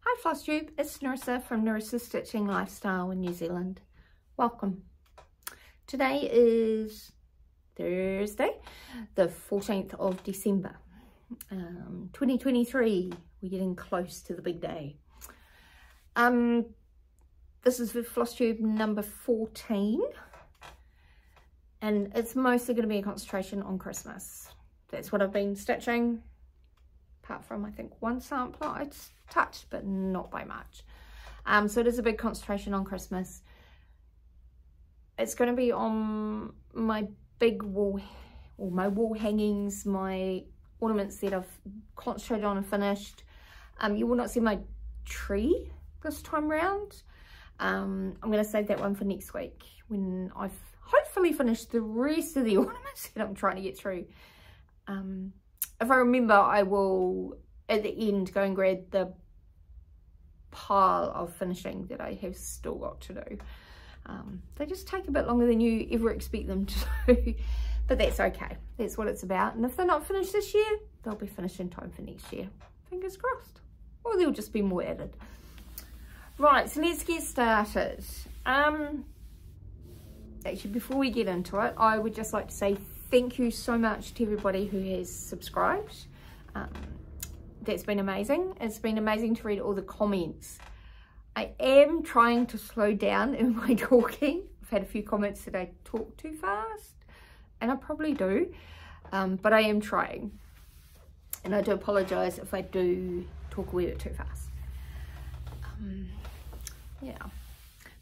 Hi FlossTube, it's Nerissa from Nerissa Stitching Lifestyle in New Zealand. Welcome. Today is Thursday, the 14th of December, 2023. We're getting close to the big day. This is with FlossTube number 14, and it's mostly going to be a concentration on Christmas. That's what I've been stitching, apart from I think one sampler I touched, but not by much. So it is a big concentration on Christmas. It's going to be on my big wall, or my wall hangings, my ornaments that I've concentrated on and finished. You will not see my tree this time round. I'm going to save that one for next week when I've hopefully finished the rest of the ornaments that I'm trying to get through. If I remember, I will at the end go and grab the pile of finishing that I have still got to do. They just take a bit longer than you ever expect them to do, but that's okay. That's what it's about. And if they're not finished this year, they'll be finished in time for next year. Fingers crossed. Or there'll just be more added. Right, so let's get started. Actually, before we get into it, I would just like to say thank you so much to everybody who has subscribed. That's been amazing. It's been amazing to read all the comments. I am trying to slow down in my talking. I've had a few comments that I talk too fast, and I probably do, but I am trying. And I do apologise if I do talk a wee bit too fast. Yeah,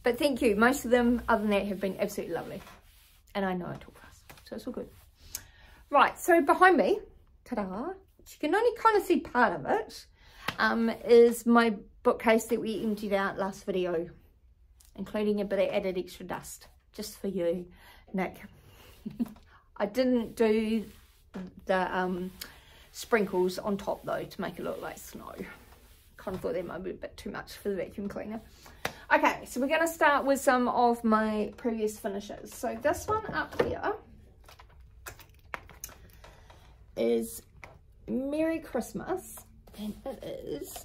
but thank you. Most of them, other than that, have been absolutely lovely. And I know I talk fast, so it's all good. Right, so behind me, ta-da, you can only kind of see part of it, is my bookcase that we emptied out last video, including a bit of added extra dust, just for you, Nick. I didn't do the sprinkles on top though, to make it look like snow. Kind of thought that might be a bit too much for the vacuum cleaner. Okay, so we're going to start with some of my previous finishes. So this one up here is Merry Christmas, and it is,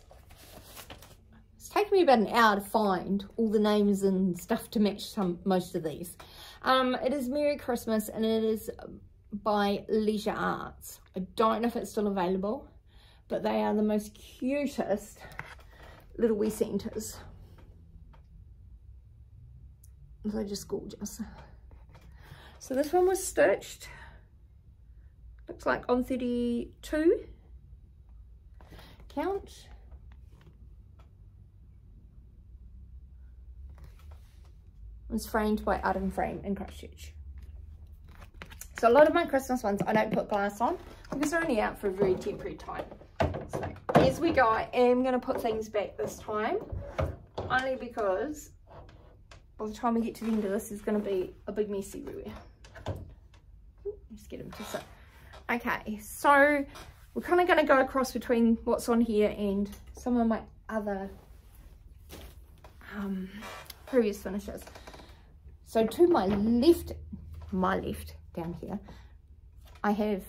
it's taken me about an hour to find all the names and stuff to match most of these. It is Merry Christmas, and it is by Leisure Arts. I don't know if it's still available, but they are the most cutest little wee centres. They're just gorgeous. So this one was stitched, looks like on 32 count. It was framed by Art & Frame in Christchurch. So a lot of my Christmas ones I don't put glass on because they're only out for a very temporary time. So as we go, I am going to put things back this time, only because by the time we get to the end of this, there's going to be a big mess everywhere. Let's get them to sit. Okay, so we're kind of going to go across between what's on here and some of my other previous finishes. So to my left down here, I have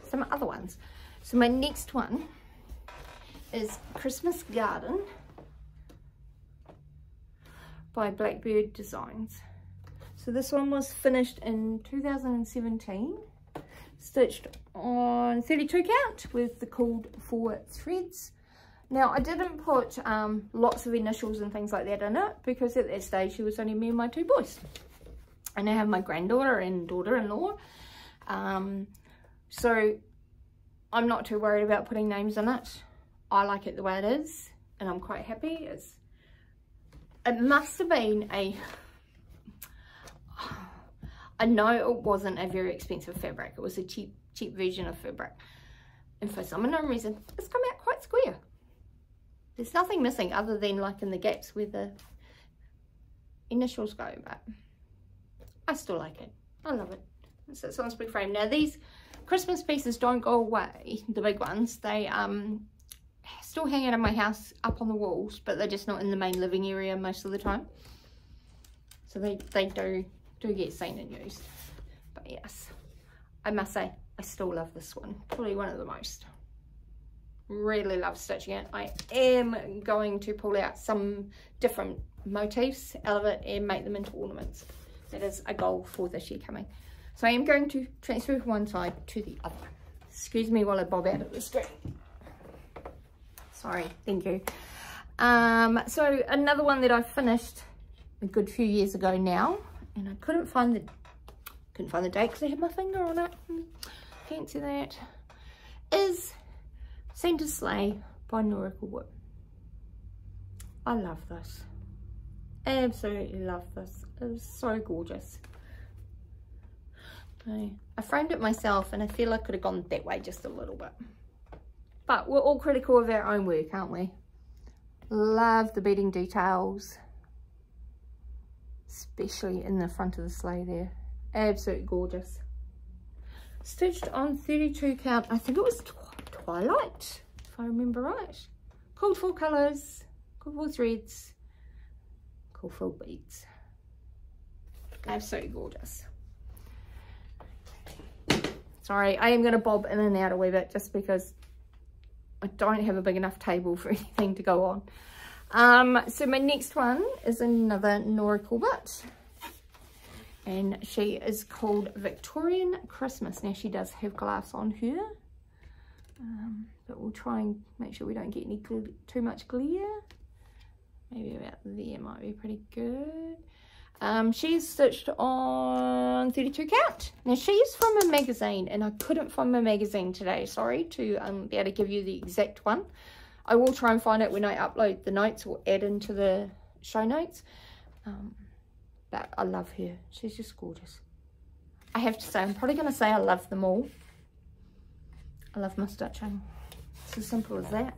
some other ones. So my next one is Christmas Garden by Blackbird Designs. So this one was finished in 2017, stitched on 32 count with the called 4 threads. Now I didn't put lots of initials and things like that in it because at that stage it was only me and my 2 boys. I now have my granddaughter and daughter-in-law, so I'm not too worried about putting names in it. I like it the way it is, and I'm quite happy. It must have been I know it wasn't a very expensive fabric. It was a cheap version of fabric. And for some unknown reason, it's come out quite square. There's nothing missing other than like in the gaps where the initials go, but I still like it. I love it. So it's on spring frame. Now these Christmas pieces don't go away, the big ones. They still hang out in my house up on the walls, but they're just not in the main living area most of the time. So they do get seen and used. But yes, I must say I still love this one, probably one of the most. Really love stitching it. I am going to pull out some different motifs out of it and make them into ornaments. That is a goal for this year coming. So I am going to transfer from one side to the other. Excuse me while I bob out of the screen. Sorry, thank you. So another one that I finished a good few years ago now, and I couldn't find the date because I had my finger on it. Fancy that. Is Santa's Sleigh by Noriko Wood. I love this. Absolutely love this. It was so gorgeous. Okay. I framed it myself and I feel I could have gone that way just a little bit. But we're all critical of our own work, aren't we? Love the beading details. Especially in the front of the sleigh there. Absolutely gorgeous. Stitched on 32 count. I think it was Twilight, if I remember right. Cool full colours, cool full threads, cool full beads. Absolutely gorgeous. Sorry, I am going to bob in and out a wee bit just because I don't have a big enough table for anything to go on. So my next one is another Noriko Wood. And she is called Victorian Christmas. Now she does have glass on her. But we'll try and make sure we don't get any too much glare. Maybe about there might be pretty good. She's stitched on 32 count. Now she's from a magazine and I couldn't find my magazine today, sorry, to be able to give you the exact one. I will try and find it when I upload the notes or add into the show notes. But I love her. She's just gorgeous. I have to say, I'm probably going to say I love them all. I love my stitching. It's as simple as that.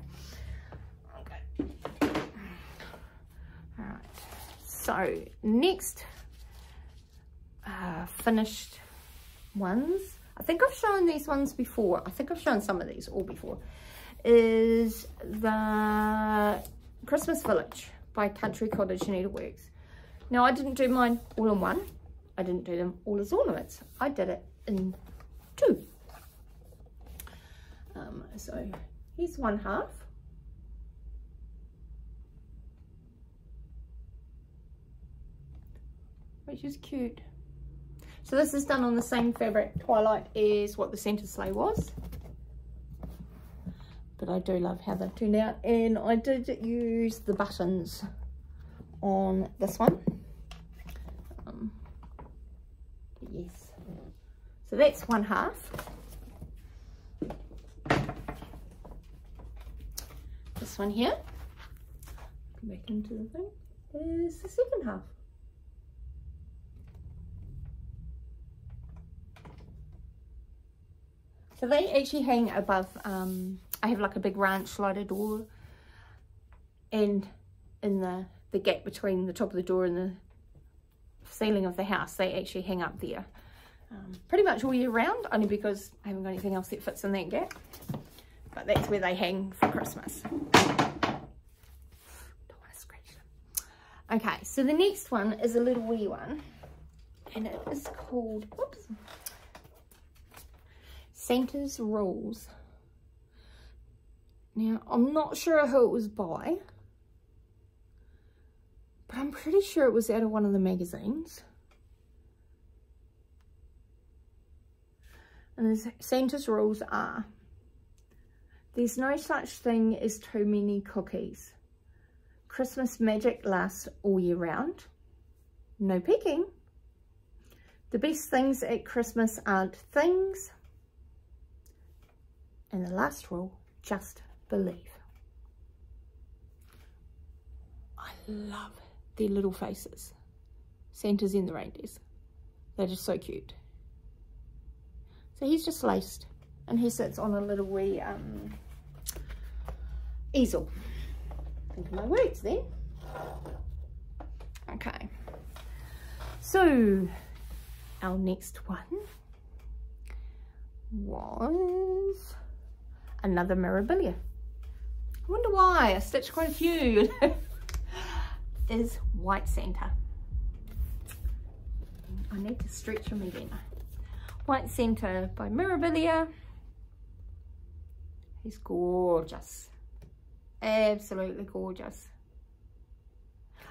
Okay. Alright. So, next finished ones. I think I've shown these ones before. I think I've shown some of these all before. Is the Christmas Village by Country Cottage Needleworks. Now, I didn't do mine all in one. I didn't do them all as ornaments. I did it in two. So, here's one half. Which is cute. So this is done on the same fabric, Twilight, as what the Santa's Sleigh was. But I do love how they've turned out. And I did use the buttons on this one. Yes. So that's one half. This one here, come back into the thing, is the second half. So they actually hang above, I have like a big ranch slider door, and in the gap between the top of the door and the ceiling of the house, they actually hang up there. Pretty much all year round, only because I haven't got anything else that fits in that gap. But that's where they hang for Christmas. Don't want to scratch them. Okay, so the next one is a little wee one. And it is called, whoops, Santa's Rules. Now, I'm not sure who it was by, but I'm pretty sure it was out of one of the magazines. And the Santa's rules are: there's no such thing as too many cookies. Christmas magic lasts all year round. No pecking. The best things at Christmas aren't things. And the last rule, just believe. I love their little faces. Santa's and the reindeers. They're just so cute. So he's just laced, and he sits on a little wee easel. Think of my words then. Okay. So our next one was another Mirabilia. I wonder why I stitched quite a few. Is White Santa. I need to stretch them again. White Santa by Mirabilia. He's gorgeous. Absolutely gorgeous.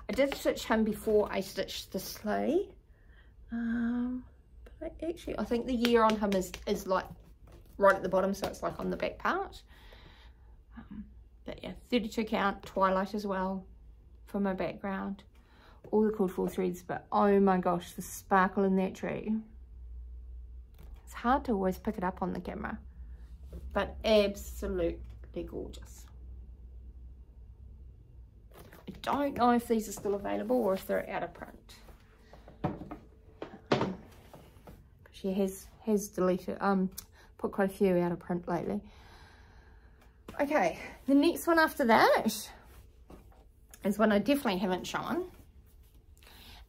I did stitch him before I stitched the sleigh. But I think the year on him is like right at the bottom, so it's like on the back part. But yeah, 32 count, twilight as well for my background. All the called for threads, but oh my gosh, the sparkle in that tree. It's hard to always pick it up on the camera, but absolutely gorgeous. I don't know if these are still available or if they're out of print. She has deleted, put quite a few out of print lately. Okay, the next one after that is one I definitely haven't shown,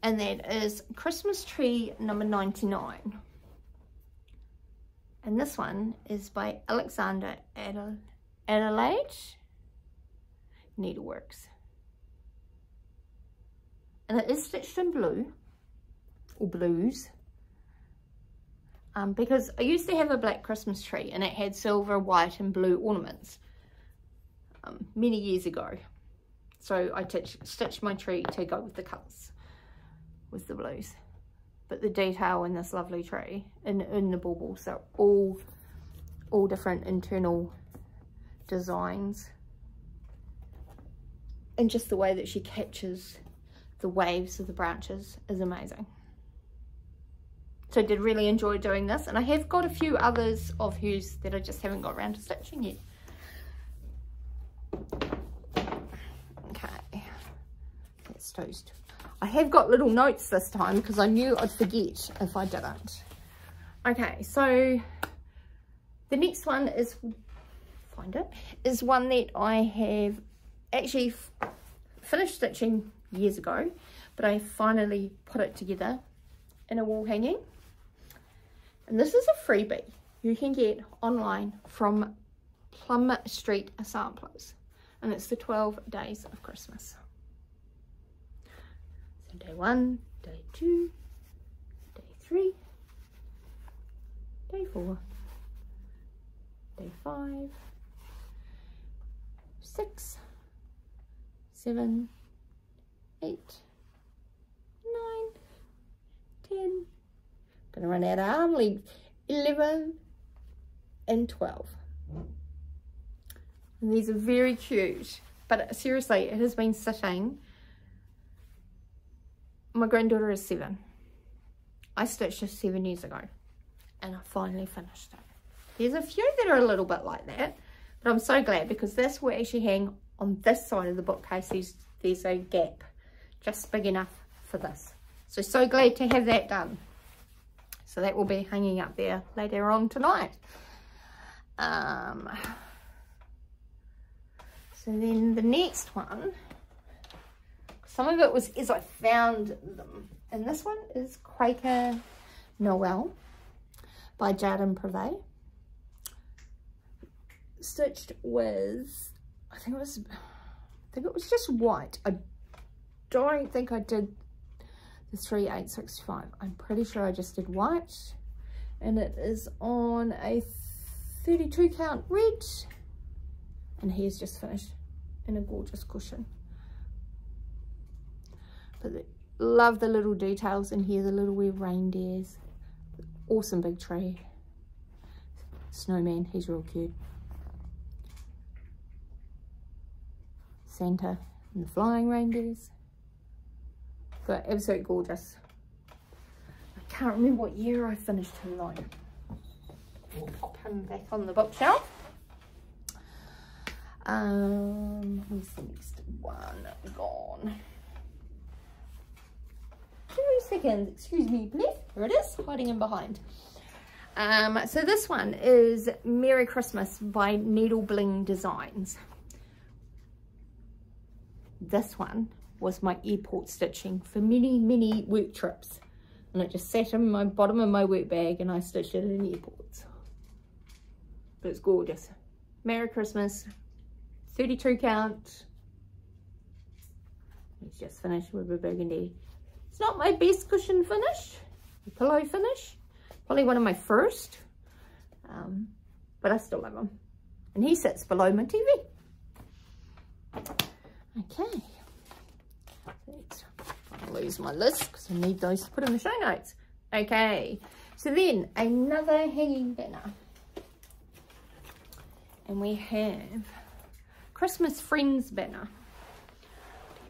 and that is Christmas Tree number 99. And this one is by Alexander Adelaide Needleworks. And it is stitched in blue, or blues, because I used to have a black Christmas tree and it had silver, white and blue ornaments many years ago. So I stitched my tree to go with the colours, with the blues. But the detail in this lovely tree, in the baubles, are all different internal designs. And just the way that she catches the waves of the branches is amazing. So I did really enjoy doing this, and I have got a few others of hers that I just haven't got around to stitching yet. Okay, that's toast. I have got little notes this time because I knew I'd forget if I didn't. Okay, so the next one is one that I have actually finished stitching years ago, but I finally put it together in a wall hanging. And this is a freebie you can get online from Plum Street Samplers, and it's the 12 Days of Christmas. So day 1, day 2, day 3, day 4, day 5, 6, 7, 8, 9, 10, gonna run out of arm length, 11 and 12. And these are very cute, but seriously, it has been sitting. My granddaughter is 7. I stitched this 7 years ago and I finally finished it. There's a few that are a little bit like that, but I'm so glad because this will actually hang on this side of the bookcase. There's a gap just big enough for this. So glad to have that done. So that will be hanging up there later on tonight. So then the next one, some of it was as I found them. And this one is Quaker Noel by Jardin Privé. Stitched with, I think it was just white. I don't think I did the 3865. I'm pretty sure I just did white, and it is on a 32 count red, and here's just finished in a gorgeous cushion. But love the little details in here, the little wee reindeers, awesome big tree, snowman, he's real cute, Santa and the flying reindeers. But absolutely gorgeous. I can't remember what year I finished him though. We'll pop him back on the bookshelf. Where's the next one gone? 2 seconds, excuse me please. Here it is, hiding in behind. So this one is Merry Christmas by Needle Bling Designs. This one was my airport stitching for many work trips, and it just sat in my bottom of my work bag and I stitched it in airports. But it's gorgeous. Merry Christmas, 32 count. It's just finished with a burgundy. It's not my best cushion finish, the pillow finish, probably one of my first, but I still love them. and he sits below my TV. Okay, I'll lose my list because I need those to put in the show notes. Okay, so then another hanging banner, and we have Christmas Friends banner.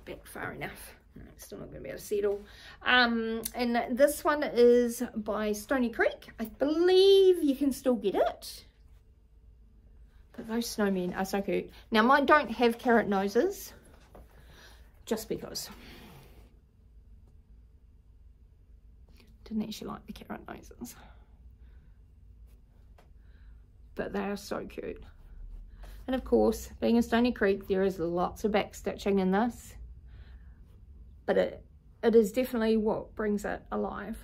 Back far enough. No, still not going to be able to see it all. And this one is by Stony Creek. I believe you can still get it. But those snowmen are so cute. Now mine don't have carrot noses, just because. Didn't actually like the carrot noses. But they are so cute. And of course, being a Stony Creek, there is lots of back stitching in this. But it is definitely what brings it alive.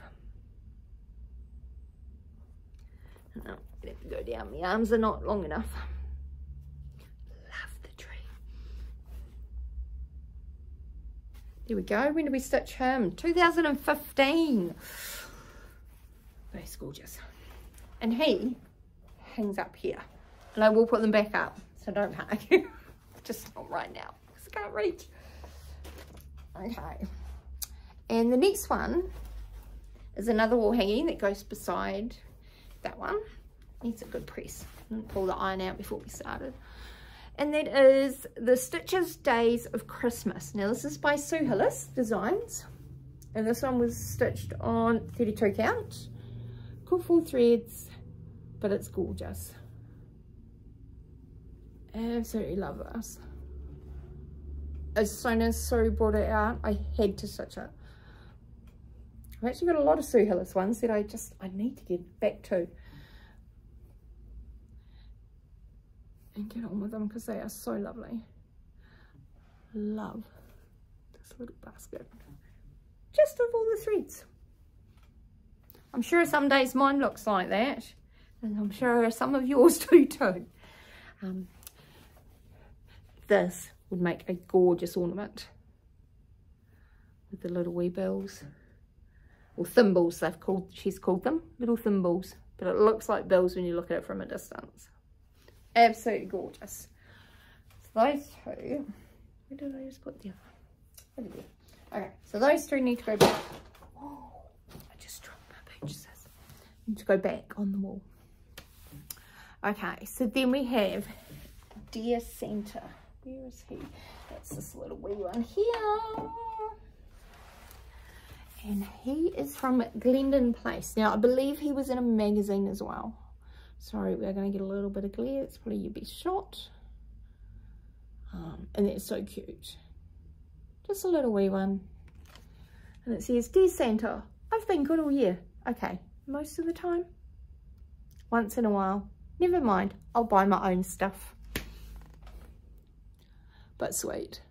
No, let me go down. My arms are not long enough. Love the tree. There we go. When did we stitch him? 2015. That's gorgeous. And he hangs up here. And I will put them back up. So don't panic. Just not right now, because I can't reach. Okay, and the next one is another wall hanging that goes beside that one. Needs a good press. Didn't pull the iron out before we started. And that is the Stitches Days of Christmas. Now this is by Sue Hillis Designs, and this one was stitched on 32 count. Cool full threads, but it's gorgeous. Absolutely love this. As soon as Sue brought it out, I had to stitch it. I've actually got a lot of Sue Hillis ones that I need to get back to. And get on with them because they are so lovely. Love this little basket. Just of all the threads. I'm sure some days mine looks like that. And I'm sure some of yours do too. This would make a gorgeous ornament with the little wee bells, or thimbles she's called them, little thimbles, but it looks like bells when you look at it from a distance. Absolutely gorgeous. So those two, where did I just put the other? Over there. Okay, so those two need to go back. Oh, I just dropped my purchases. Need to go back on the wall. Okay, so then we have Dear Santa. Where is he? That's this little wee one here. And he is from Glendon Place. Now, I believe he was in a magazine as well. Sorry, we're going to get a little bit of glare. It's probably your best shot. And that's so cute. Just a little wee one. And it says, Dear Santa, I've been good all year. Okay, most of the time. Once in a while. Never mind, I'll buy my own stuff. But sweet.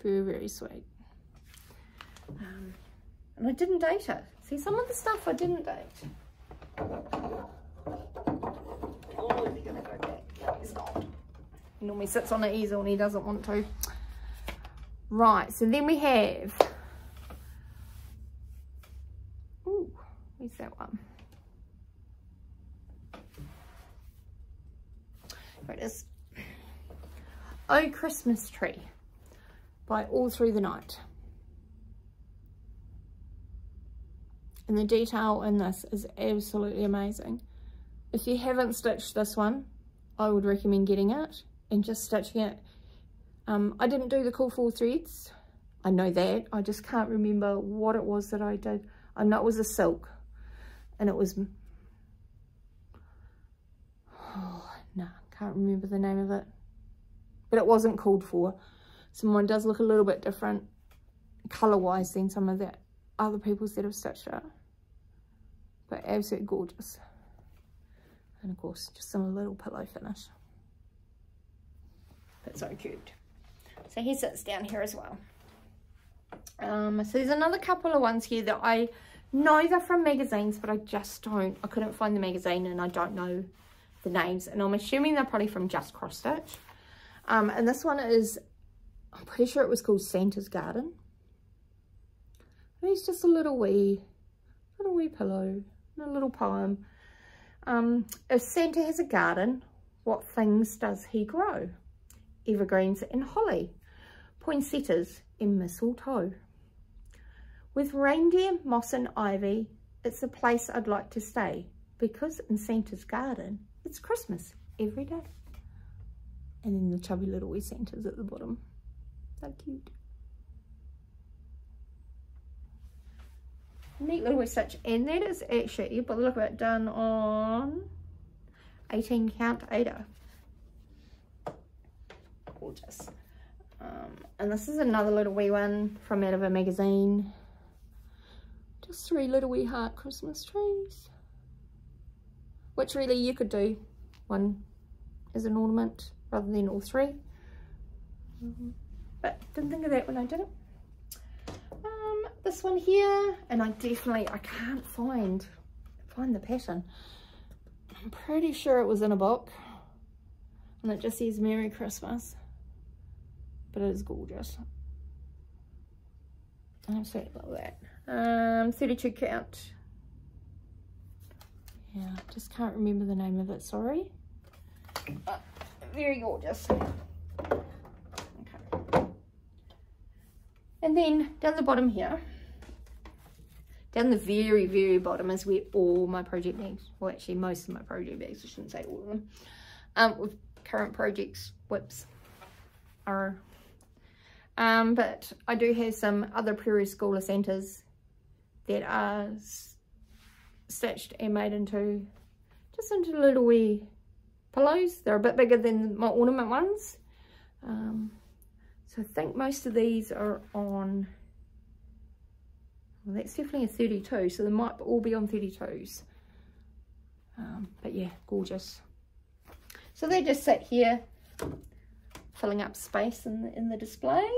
Very, very sweet. And I didn't date it. See, some of the stuff I didn't date. Oh, is he gonna go back? No, he's not. He normally sits on the easel and he doesn't want to. Right, so then we have, ooh, where's that one? Here it is. Oh Christmas Tree by All Through the Night. And the detail in this is absolutely amazing. If you haven't stitched this one, I would recommend getting it and just stitching it. I didn't do the cool full threads. I know that. I just can't remember what it was that I did. I know it was a silk. And it was... oh, no, can't remember the name of it. But it wasn't called for. So mine does look a little bit different colour-wise than some of the other people's that have stitched it. But absolutely gorgeous. And of course, just some little pillow finish. But so cute. So he sits down here as well. So there's another couple of ones here that I know they're from magazines, but I couldn't find the magazine and I don't know the names. And I'm assuming they're probably from Just Cross Stitch. And this one is, I'm pretty sure it was called Santa's Garden. And it's just a little wee pillow and a little poem. If Santa has a garden, what things does he grow? Evergreens and holly, poinsettias and mistletoe. With reindeer, moss and ivy, it's a place I'd like to stay, because in Santa's garden, it's Christmas every day. And then the chubby little wee Santas at the bottom. So cute. Neat little stitch, and that is actually, by the look of it, done on 18 count Aida. Gorgeous. And this is another little wee one from out of a magazine. Just 3 little wee heart Christmas trees, which really you could do one as an ornament rather than all 3. But didn't think of that when I did it. This one here, and I can't find the pattern. I'm pretty sure it was in a book, and it just says Merry Christmas, but it is gorgeous. I absolutely love that. 32 count. Yeah, just can't remember the name of it, sorry. Very gorgeous. And then down the bottom here, down the very, very bottom is where all my project bags, well actually most of my project bags, I shouldn't say all of them, with current projects whips are. But I do have some other Prairie Schooler Santas that are stitched and made into little wee pillows. They're a bit bigger than my ornament ones. So I think most of these are on, well, that's definitely a 32, so they might all be on 32s. But yeah, gorgeous. So they just sit here, filling up space in the display.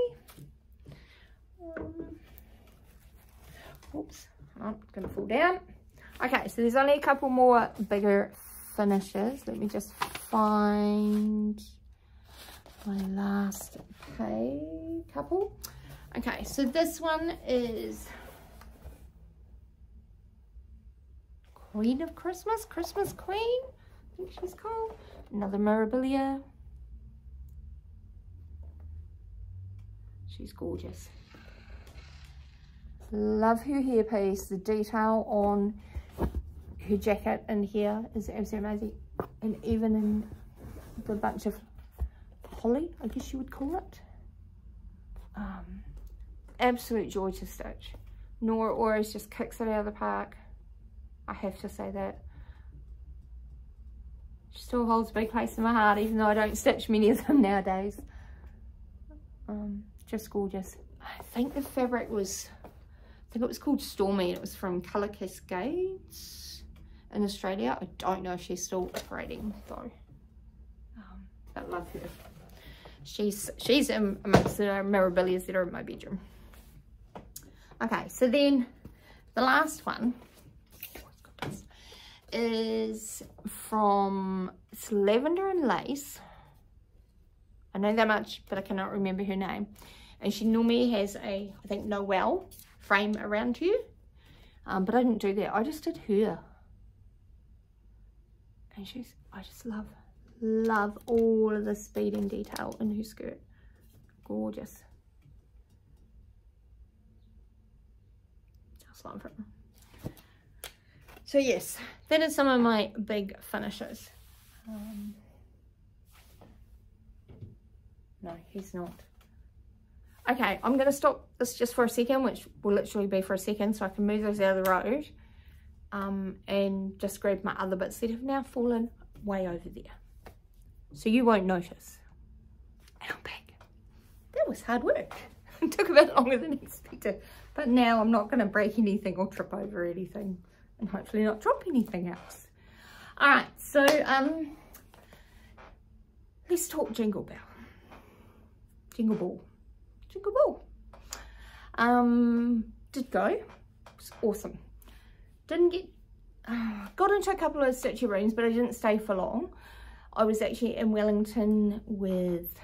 Oops, I'm gonna fall down. Okay, so there's only a couple more bigger finishes. Let me just find my last couple. Okay, so this one is Queen of Christmas, Christmas Queen, I think she's called. Another Mirabilia. She's gorgeous. Love her hairpiece. The detail on her jacket in here is absolutely amazing. And even in the bunch of holly, I guess you would call it. Absolute joy to stitch. Nora always just kicks it out of the park. I have to say that. She still holds a big place in my heart, even though I don't stitch many of them nowadays. Just gorgeous. I think the fabric was, it was called Stormy. It was from Colour Cascades in Australia. I don't know if she's still operating though. But love her. She's amongst the Mirabilias that are in my bedroom. Okay, so then the last one is from, it's Lavender and Lace. I know that much, but I cannot remember her name. And she normally has a, I think, Noel frame around her. But I didn't do that. I just did her. And she's, I just love all of this beading detail in her skirt. Gorgeous. Just love her. So yes, that is some of my big finishes. No, he's not. Okay, I'm going to stop this just for a second, which will literally be for a second, so I can move those out of the road. And just grab my other bits that have now fallen way over there. So you won't notice. And I'm back. That was hard work. It took a bit longer than expected. But now I'm not going to break anything or trip over anything. And hopefully not drop anything else. Alright, so let's talk Jingle Bell. Jingle Ball. Jingle Ball. Did go. It was awesome. Didn't get, got into a couple of stitchy rooms, but I didn't stay for long. I was actually in Wellington with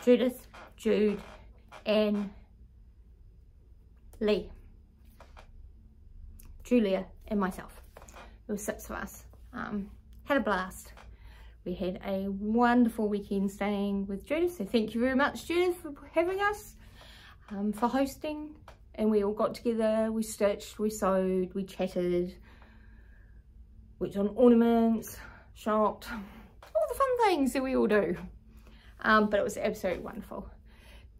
Judith, Jude, and Lee, Julia, and myself. There were 6 of us. Had a blast. We had a wonderful weekend staying with Judith, so thank you very much, Judith, for having us, for hosting. And we all got together, we stitched, we sewed, we chatted, worked on ornaments, shopped, all the fun things that we all do. But it was absolutely wonderful.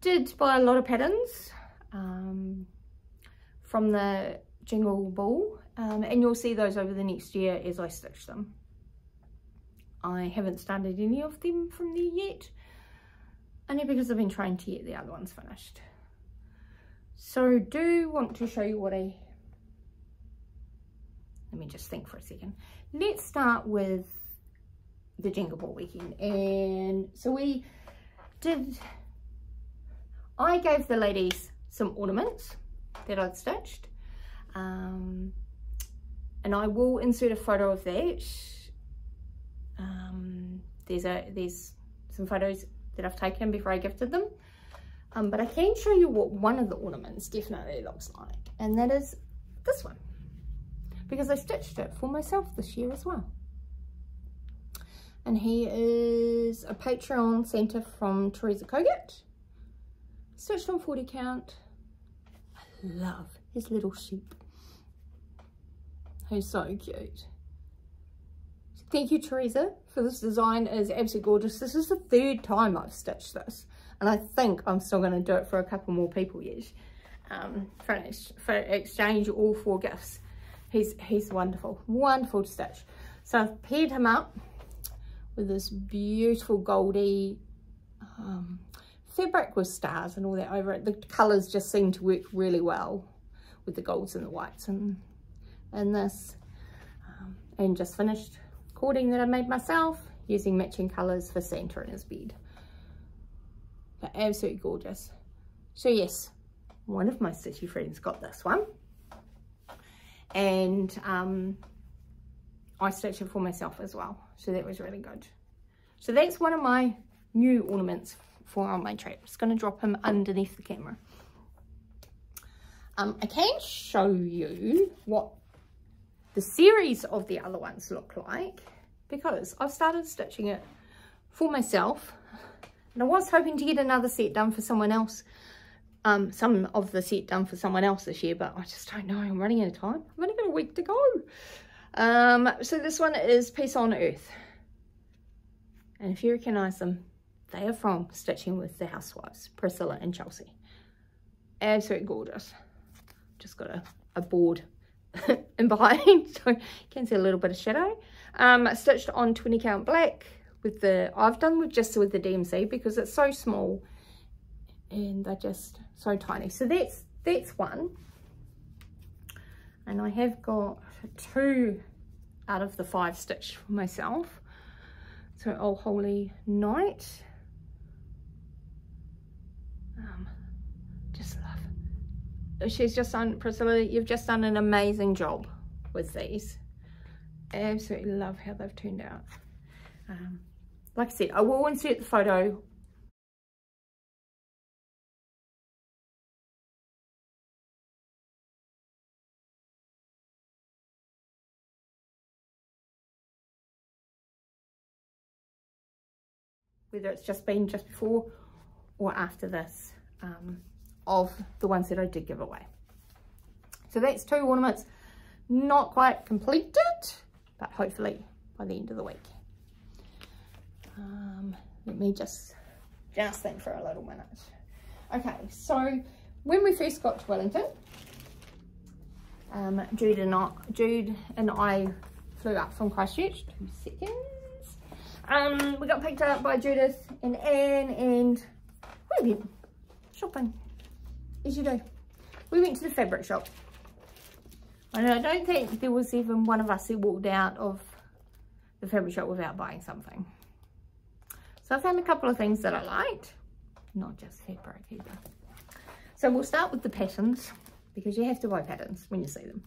Did buy a lot of patterns from the Jingle Ball, and you'll see those over the next year as I stitch them. I haven't started any of them from there yet, only because I've been trying to get the other ones finished. So do want to show you what let me just think for a second. Let's start with the Jingle Ball weekend. And so I gave the ladies some ornaments that I'd stitched, and I will insert a photo of that. There's some photos that I've taken before I gifted them, but I can show you what one of the ornaments definitely looks like, and that is this one, because I stitched it for myself this year as well. And he is a Patreon Santa from Teresa Kogut, stitched on 40 count. I love his little sheep. He's so cute. Thank you, Teresa, for this design. It is absolutely gorgeous. This is the 3rd time I've stitched this, and I think I'm still going to do it for a couple more people yet, for exchange or for gifts. He's wonderful, wonderful to stitch. So I've paired him up with this beautiful goldy fabric with stars and all that over it. The colours just seem to work really well with the golds and the whites and this, and just finished cording that I made myself using matching colours for Santa in his bed. But absolutely gorgeous. So yes, one of my stitchy friends got this one, and I stitched it for myself as well, so that was really good. So that's one of my new ornaments for on my tray. I'm just going to drop him underneath the camera. I can show you what the series of the other ones look like, because I've started stitching it for myself, and I was hoping to get another set done for someone else, some of the set done for someone else this year, but I just don't know, I'm running out of time. I've only got a week to go. So this one is Peace on Earth, and if you recognise them, they are from Stitching with the Housewives, Priscilla and Chelsea. Absolutely gorgeous. Just got a board in behind, so you can see a little bit of shadow. Stitched on 20 count black with the, I've done with just with the DMC because it's so small and they're just so tiny. So that's one, and I have got 2 out of the 5 stitched for myself. So Oh Holy Night, just love. She's just done, Priscilla, you've just done an amazing job with these. Absolutely love how they've turned out. Like I said, I will insert the photo whether it's just been just before or after this, of the ones that I did give away. So that's 2 ornaments, not quite completed, but hopefully by the end of the week. Let me just think for a little minute. Okay, so when we first got to Wellington, Jude and I flew up from Christchurch. 2 seconds. We got picked up by Judith and Anne, and we went shopping, as you do. We went to the fabric shop. And I don't think there was even one of us who walked out of the fabric shop without buying something. So I found a couple of things that I liked, not just fabric either. So we'll start with the patterns, because you have to buy patterns when you see them.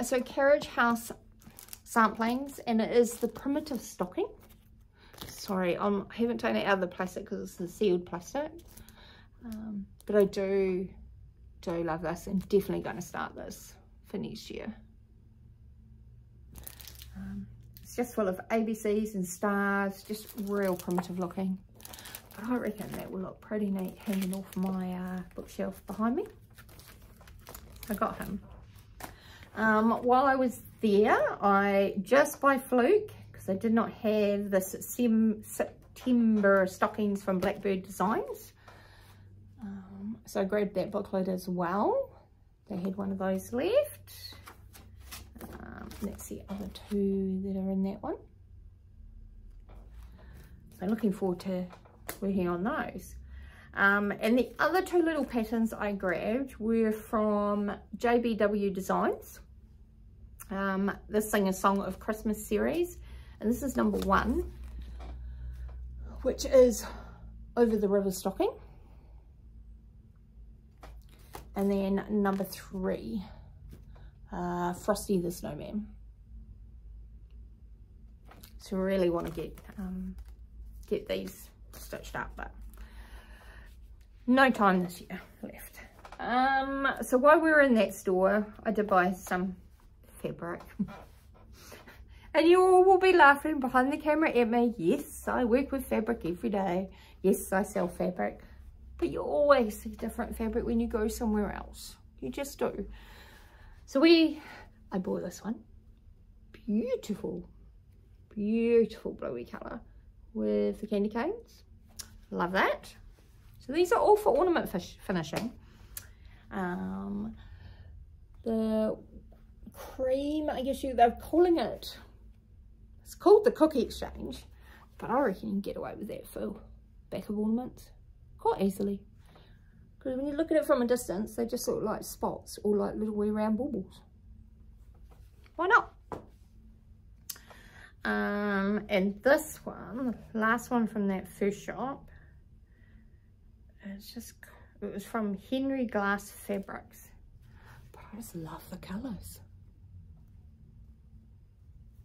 So Carriage House samplings, and it is the primitive stocking. Sorry, I haven't taken it out of the plastic because it's the sealed plastic. But I do love this, and definitely going to start this for next year. It's just full of ABCs and stars, just real primitive looking. But I reckon that will look pretty neat hanging off my bookshelf behind me. I got him. While I was there, I just by fluke, because I did not have the September stockings from Blackbird Designs, so I grabbed that booklet as well. They had one of those left. That's the other two that are in that one. So looking forward to working on those. And the other two little patterns I grabbed were from JBW Designs. The Sing a Song of Christmas series. And this is number 1, which is Over the River stocking. And then number 3, Frosty the Snowman. So really want to get these stitched up, but no time this year left. So while we were in that store, I did buy some fabric. And you all will be laughing behind the camera at me. Yes, I work with fabric every day. Yes, I sell fabric. But you always see different fabric when you go somewhere else. You just do. So I bought this one. Beautiful, beautiful bluey colour with the candy canes. Love that. So these are all for ornament finishing. The cream, I guess they're calling it, it's called the Cookie Exchange, but I reckon you can get away with that for back of ornaments quite easily. Because when you look at it from a distance, they just look like spots or like little wee round baubles. Why not? And this one, the last one from that first shop, it was from Henry Glass Fabrics. But I just love the colours.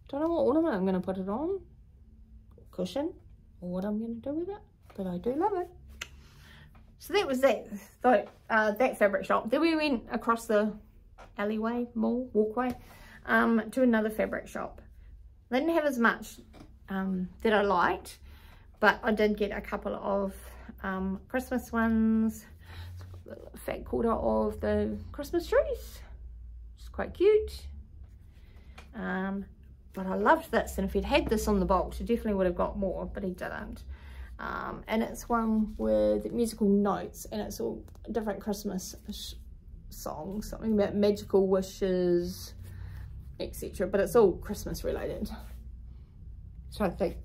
Don't know what ornament I'm going to put it on, cushion, or what I'm going to do with it, but I do love it. So that was that fabric shop. Then we went across the alleyway, mall, walkway, to another fabric shop. They didn't have as much that I liked, but I did get a couple of Christmas ones. The fat quarter of the Christmas trees. It's quite cute. But I loved this, and if he'd had this on the box, he definitely would have got more, but he didn't. And it's one with musical notes, and it's all different Christmas songs, something about magical wishes, etc. But it's all Christmas related. So I think,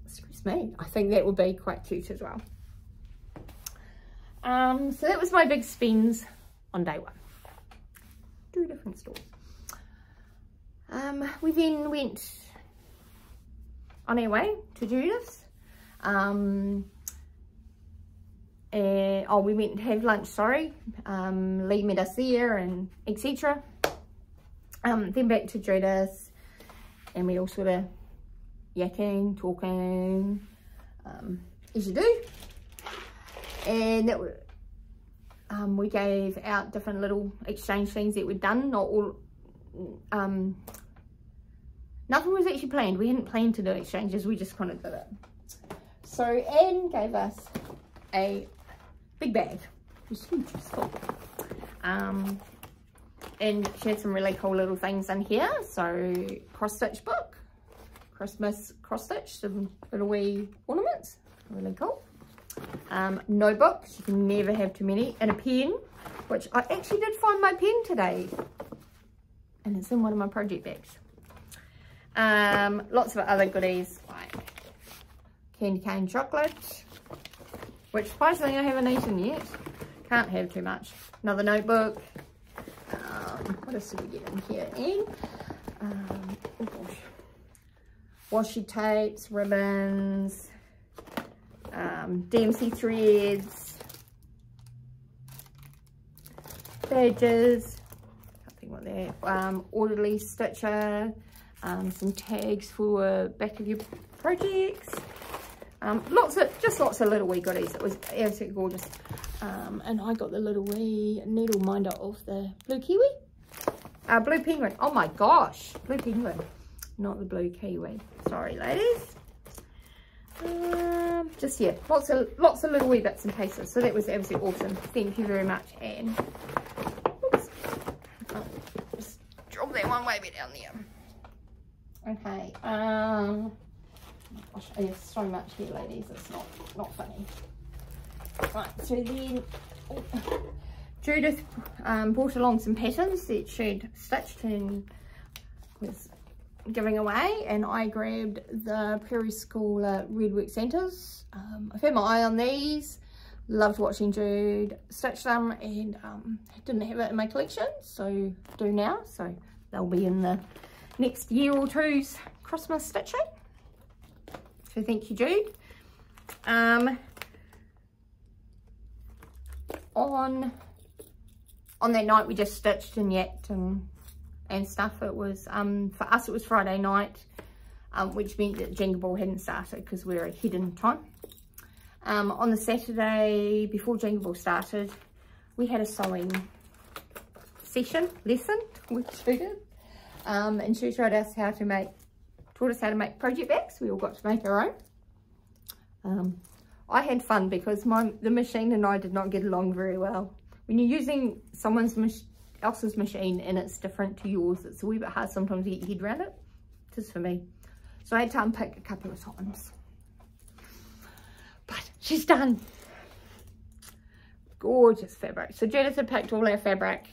excuse me, I think that would be quite cute as well. So that was my big spends on day 1. 2 different stores. We then went on our way to Judith's. We went to have lunch, sorry. Lee met us there and etc. Then back to Judith's, and we all sort of yakking, talking, as you do. And that was, we gave out different little exchange things that we'd done. Not all, nothing was actually planned. We hadn't planned to do exchanges, we just kind of did it. So Anne gave us a big bag. It was huge, it was full. And she had some really cool little things in here. So cross stitch book, Christmas cross stitch, some little wee ornaments, really cool. Notebooks, you can never have too many, and a pen, which I actually did find my pen today, and it's in one of my project bags. Lots of other goodies like candy cane chocolate, which surprisingly I haven't eaten yet. Can't have too much. Another notebook. What else did we get in here? And oh gosh, washi tapes, ribbons, DMC threads, badges, can't think what that, orderly stitcher, some tags for back of your projects, lots of little wee goodies. It was absolutely gorgeous. And I got the little wee needle minder of the blue kiwi, blue penguin. Oh my gosh, blue penguin. not the blue kiwi. Sorry, ladies. Just, yeah, lots of little wee bits and pieces. So that was absolutely awesome. Thank you very much, Anne. Oops. Oh, just drop that one way down there. Okay. Oh gosh, there's so much here, ladies. It's not funny. Right. So then, Judith brought along some patterns that she'd stitched and was giving away, and I grabbed the Prairie School Redwork Centres. I've had my eye on these, loved watching Jude stitch them, and didn't have it in my collection, so do now, so they'll be in the next year or two's Christmas stitching. So thank you, Jude. On that night we just stitched and yacked and stuff. It was for us it was Friday night, which meant that Jingle Ball hadn't started because we were ahead in time. On the Saturday before Jingle Ball started, we had a sewing lesson with Judith, and she taught us how to make project bags. We all got to make our own. I had fun because the machine and I did not get along very well. When you're using someone else's machine and it's different to yours, it's a wee bit hard sometimes to get your head around it, just for me. So I had to unpick a couple of times. But she's done. Gorgeous fabric. So Judith had picked all our fabric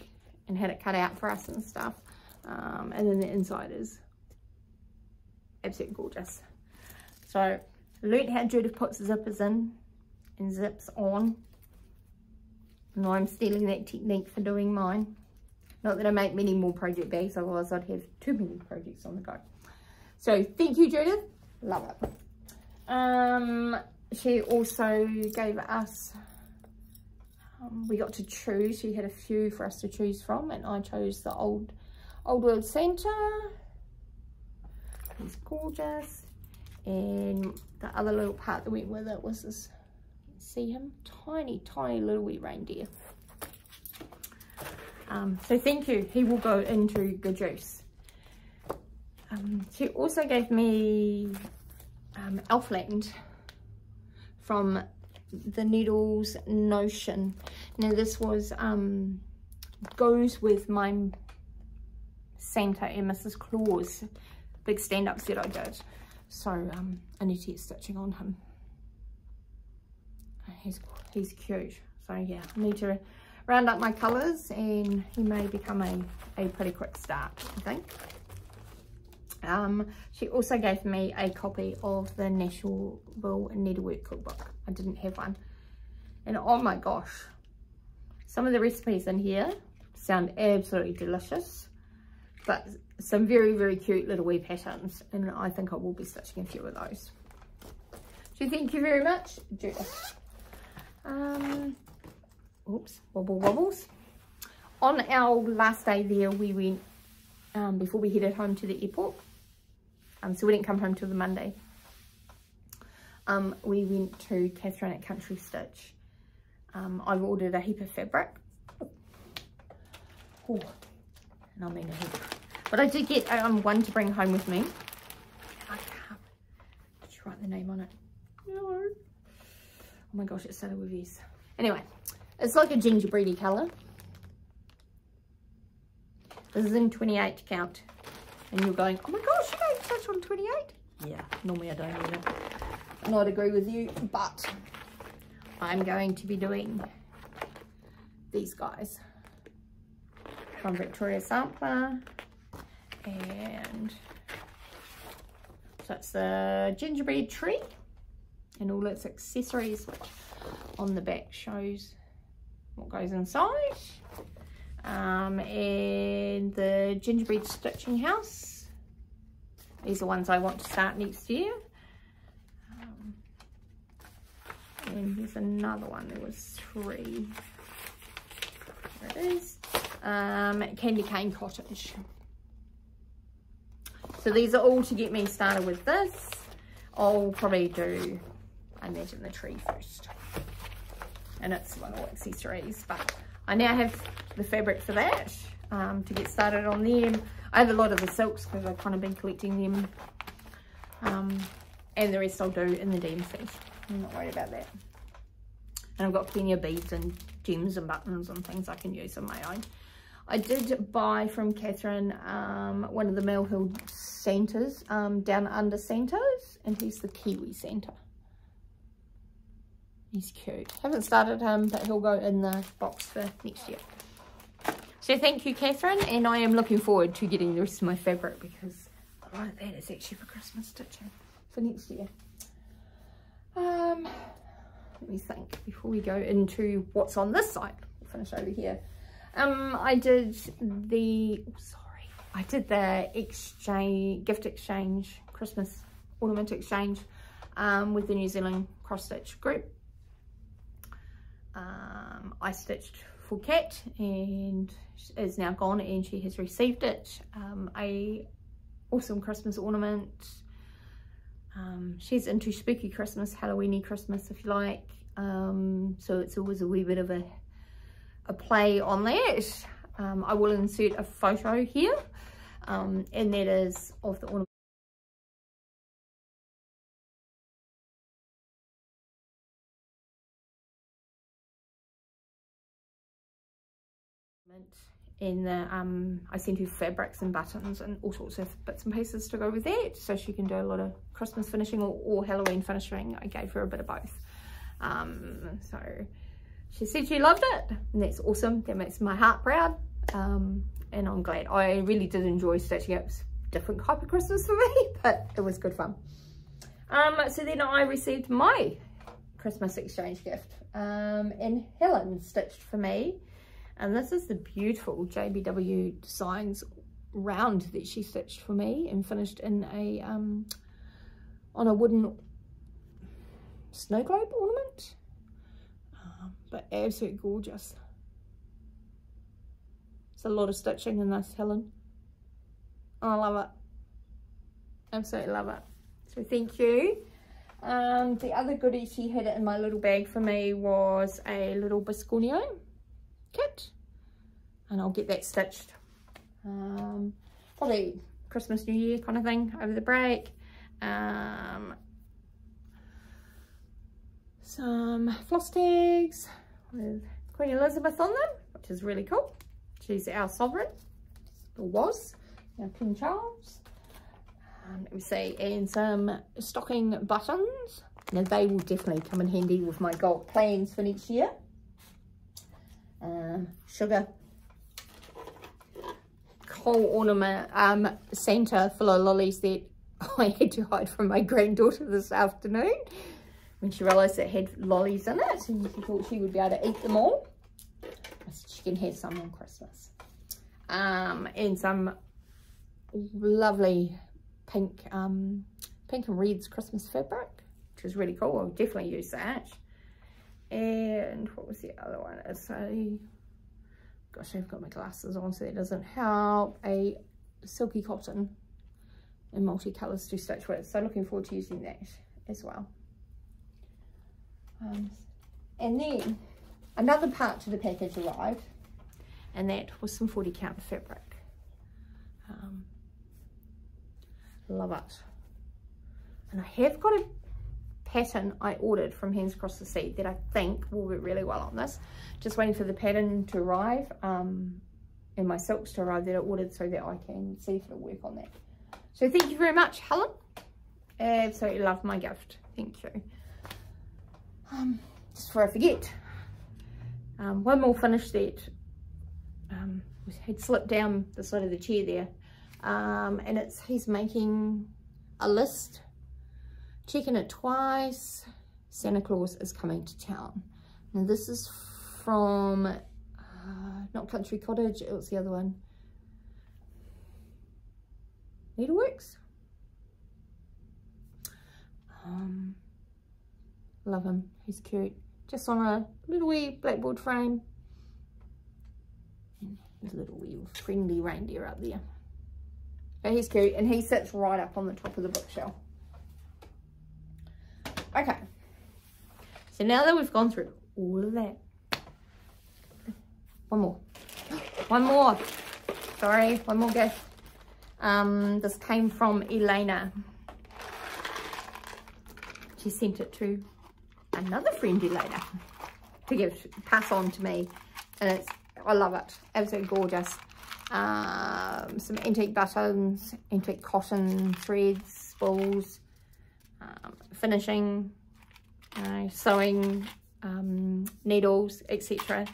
and had it cut out for us and stuff. And then the inside is absolutely gorgeous. So I learned how Judith puts zippers in and zips on. And I'm stealing that technique for doing mine. Not that I make many more project bags, otherwise I'd have too many projects on the go. So thank you, Judith. Love it. She also gave us, we got to choose. She had a few for us to choose from, and I chose the Old World Centre. It's gorgeous. And the other little part that went with it was this, see him? Tiny, tiny little wee reindeer. So thank you. He will go into the juice. She also gave me Elfland from the Needles Notion. Now this was goes with my Santa and Mrs. Claus big stand-up set I did. So I need to get stitching on him. He's cute. So yeah, I need to round up my colours and he may become a pretty quick start, I think. She also gave me a copy of the National Needlework Cookbook. I didn't have one. And oh my gosh, some of the recipes in here sound absolutely delicious, but some very, very cute little wee patterns, and I think I will be stitching a few of those. So thank you very much, Judith. Oops, wobbles. On our last day there, we went, before we headed home to the airport, so we didn't come home till the Monday, we went to Catherine at Country Stitch. I've ordered a heap of fabric. Oh, and I mean a heap. But I did get one to bring home with me. I can't. Did you write the name on it? No. Oh my gosh, it started with S. Anyway, it's like a gingerbready colour. This is in 28 count. And you're going, oh my gosh, you don't touch on 28? Yeah, normally I don't either. Not agree with you, but I'm going to be doing these guys from Victoria Sampler. And so it's the gingerbread tree and all its accessories. On the back shows what goes inside. And the gingerbread stitching house. These are ones I want to start next year. And here's another one. There was 3. There it is. Candy Cane Cottage. So these are all to get me started with this. I'll probably do, I imagine, the tree first. And it's one all accessories, but I now have the fabric for that. to get started on them. I have a lot of the silks because I've kind of been collecting them, and the rest I'll do in the DMC. I'm not worried about that. And I've got plenty of beads and gems and buttons and things I can use on my own. I did buy from Catherine one of the Mill Hill Santas, Down Under Santas, and he's the Kiwi Santa. He's cute. Haven't started him, but he'll go in the box for next year. So thank you, Catherine, and I am looking forward to getting the rest of my fabric because a lot of that is actually for Christmas stitching for next year. Let me think before we go into what's on this side. We'll finish over here. I did the gift exchange, Christmas ornament exchange with the New Zealand cross stitch group. I stitched for Kat and is now gone and she has received it. A awesome Christmas ornament. She's into spooky Christmas, Halloweeny Christmas if you like. So it's always a wee bit of a play on that. I will insert a photo here, and that is of the ornament. And I sent her fabrics and buttons and all sorts of bits and pieces to go with that, so she can do a lot of Christmas finishing or Halloween finishing. I gave her a bit of both. So she said she loved it, and that's awesome. That makes my heart proud, and I'm glad. I really did enjoy stitching it. It was a different type of Christmas for me, but it was good fun. So then I received my Christmas exchange gift, and Helen stitched for me, and this is the beautiful JBW Designs round that she stitched for me and finished in a on a wooden snow globe ornament, but absolutely gorgeous. It's a lot of stitching in this, Helen. I love it, absolutely love it. So thank you. The other goodie she had in my little bag for me was a little Biscornio kit, and I'll get that stitched probably Christmas, New Year kind of thing over the break. Some floss tags with Queen Elizabeth on them, which is really cool. She's our sovereign, or was, now King Charles. Let me see, and some stocking buttons. Now they will definitely come in handy with my gold plans for next year. Sugar coal ornament, Santa full of lollies that I had to hide from my granddaughter this afternoon when she realised it had lollies in it, and she thought she would be able to eat them all. She can have some on Christmas. And some lovely pink and reds Christmas fabric, which is really cool. I'll definitely use that. And what was the other one? It's a, gosh, I've got my glasses on so that doesn't help, a silky cotton in multicolours to stitch with, so looking forward to using that as well. And then another part to the package arrived, and that was some 40 count fabric. Love it. And I have got a pattern I ordered from Hands Across the Sea that I think will work really well on this. Just waiting for the pattern to arrive, and my silks to arrive that I ordered so that I can see if it'll work on that. So thank you very much, Helen. Absolutely love my gift. Thank you. Just before I forget, one more finish that had slipped down the side of the chair there, and he's making a list, checking it twice. Santa Claus is coming to town. Now this is from not Country Cottage, it was the other one, Needleworks. Love him, he's cute, just on a little wee blackboard frame. And there's a little wee friendly reindeer up there. But he's cute, and he sits right up on the top of the bookshelf. Okay, so now that we've gone through all of that, one more, Sorry, one more gift. This came from Elena. She sent it to another friend, Elena, to pass on to me, and I love it. Absolutely gorgeous. Some antique buttons, antique cotton threads, spools, finishing, sewing, needles, etc.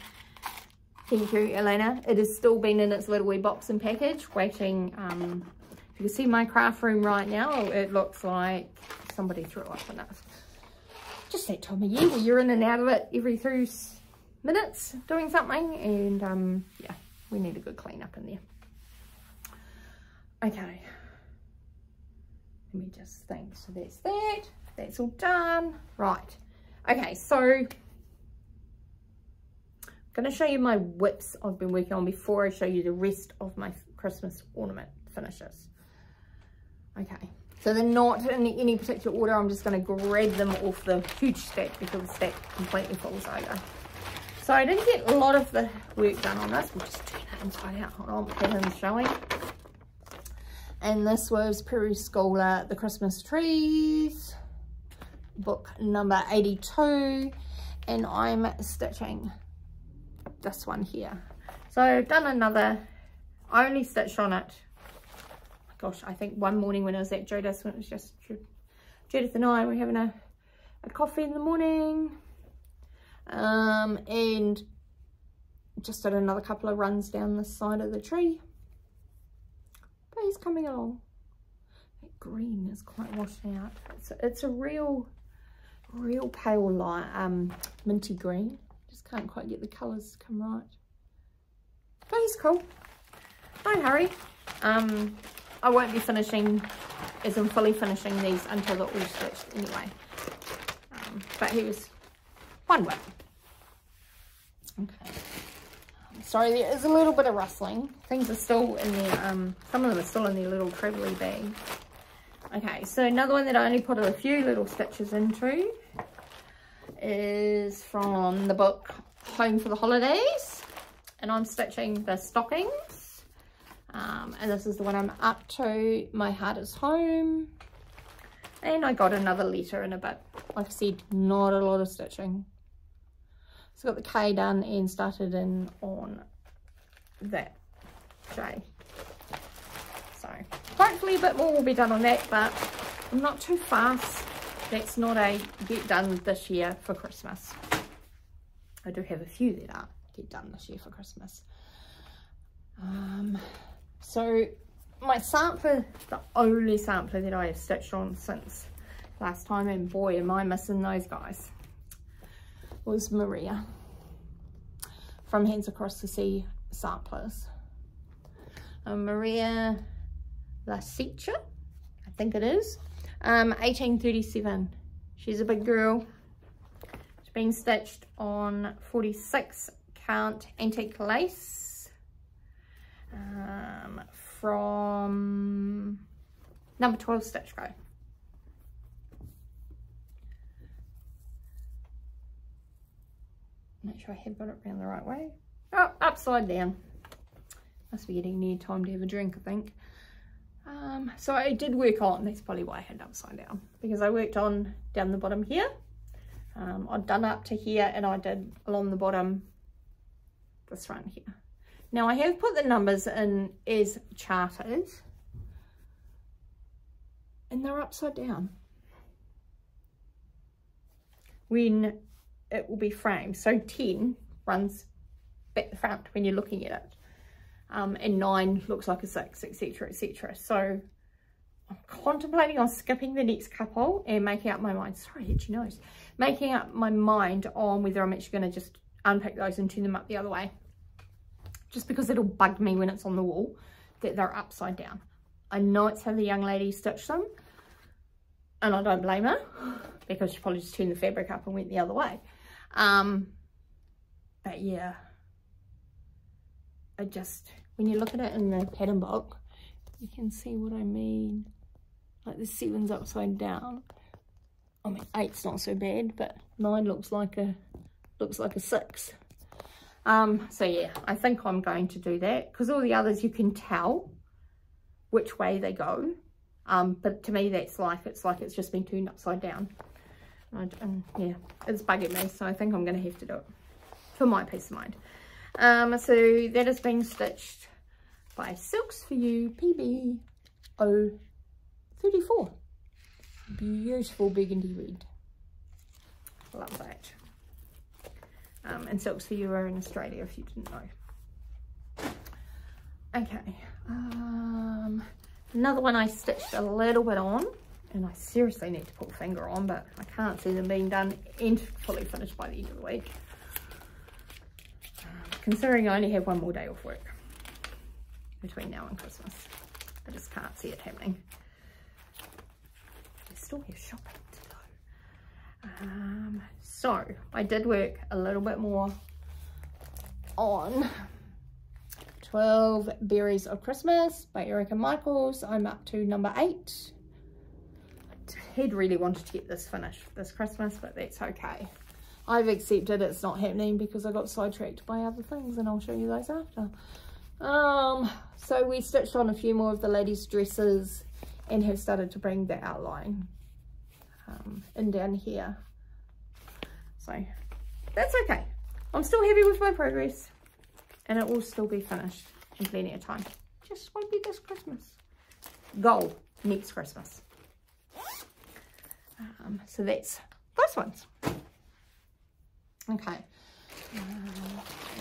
Thank you, Elena. It has still been in its little wee box and package, waiting. If you can see my craft room right now, it looks like somebody threw up in it. Just that time of year where you're in and out of it every 3 minutes doing something, and yeah, we need a good clean up in there. Okay, let me just think. So that's that. That's all done. Right. Okay, so I'm going to show you my whips I've been working on before I show you the rest of my Christmas ornament finishes. Okay, so they're not in any particular order. I'm just going to grab them off the huge stack because the stack completely falls over. So I didn't get a lot of the work done on this. We'll just turn it inside out. Hold on, pattern's showing. And this was Peruskola, The Christmas Trees, book number 82. And I'm stitching this one here. So I've done another, I only stitched on it, gosh, I think one morning when I was at Judith's, when it was just Judith and I were having a coffee in the morning. And just did another couple of runs down the side of the tree. But he's coming along. That green is quite washed out. It's a real pale light, minty green. Just can't quite get the colours to come right. But he's cool. Don't hurry. I won't be finishing, as in fully finishing these until they're all stitched anyway. But he was one whip. Okay. Sorry, there is a little bit of rustling. Things are still in their, some of them are still in their little travelly bag. Okay, so another one that I only put a few little stitches into is from the book Home for the Holidays. And I'm stitching the stockings. And this is the one I'm up to. My heart is home. And I got another letter in a bit. Like I said, not a lot of stitching. So got the K done and started in on that J. So hopefully a bit more will be done on that, but I'm not too fast. That's not a get done this year for Christmas. I do have a few that are get done this year for Christmas. So my sampler, the only sampler that I have stitched on since last time, and boy am I missing those guys, was Maria from Hands Across the Sea Samplers. Maria Lasica, I think it is, 1837. She's a big girl. It's been stitched on 46 count antique lace from number 12 Stitch Co. Make sure I have got it around the right way. Oh, upside down. Must be getting near time to have a drink, I think. So I did work on, that's probably why I had it upside down, because I worked on down the bottom here. I'd done up to here, and I did along the bottom this front here. Now I have put the numbers in as charted, and they're upside down when it will be framed. So 10 runs back the front when you're looking at it, and 9 looks like a 6, etc, etc. So I'm contemplating on skipping the next couple and making up my mind, sorry, itchy nose, making up my mind on whether I'm actually going to just unpick those and turn them up the other way, just because it'll bug me when it's on the wall that they're upside down. I know it's how the young lady stitched them, and I don't blame her, because she probably just turned the fabric up and went the other way. But yeah, I just, when you look at it in the pattern book, you can see what I mean. Like the 7's upside down. I mean, 8's not so bad, but 9 looks like a 6. So yeah, I think I'm going to do that, because all the others you can tell which way they go. But to me it's like it's just been turned upside down. And yeah, it's bugging me, so I think I'm going to have to do it for my peace of mind. So that is being stitched by Silks For You PB034. Beautiful burgundy red. Love that. And Silks For You are in Australia, if you didn't know. Okay. Another one I stitched a little bit on, and I seriously need to put a finger on, but I can't see them being done and fully finished by the end of the week. Considering I only have one more day off work between now and Christmas. I just can't see it happening. I still have shopping to do. So I did work a little bit more on 12 Berries of Christmas by Erica Michaels. I'm up to number 8. I had really wanted to get this finished this Christmas, but that's okay. I've accepted it's not happening because I got sidetracked by other things, and I'll show you those after. So we stitched on a few more of the ladies' dresses and have started to bring the outline in down here. So that's okay. I'm still happy with my progress, and it will still be finished in plenty of time. Just won't be this Christmas. Goal next Christmas. So that's those ones. Okay.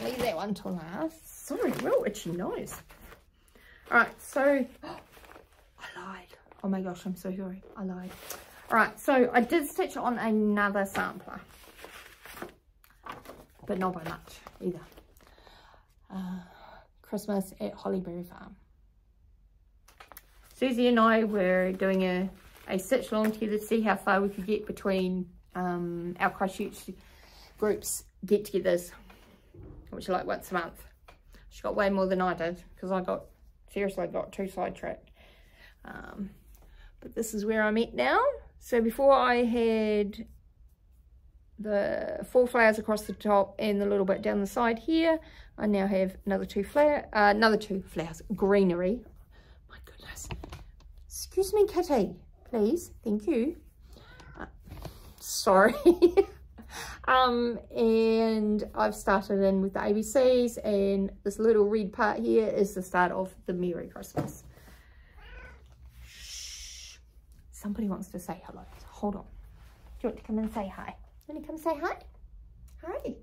Leave that one till last. Sorry, real itchy nose. Alright, so I lied. Oh my gosh, I'm so sorry. I lied. Alright, so I did stitch on another sampler, but not by much either. Christmas at Hollyberry Farm. Susie and I were doing a stitch along together to see how far we could get between our Christchurch groups get-togethers, which are like once a month. She got way more than I did because I seriously got too sidetracked. But this is where I'm at now. So before I had the 4 flowers across the top and the little bit down the side here, I now have another two flowers, greenery. My goodness. Excuse me, Kitty, please. Thank you. Sorry. And I've started in with the ABCs, and this little red part here is the start of the Merry Christmas. Shh. Somebody wants to say hello. So hold on. Do you want to come and say hi? You want to come say hi? Hi.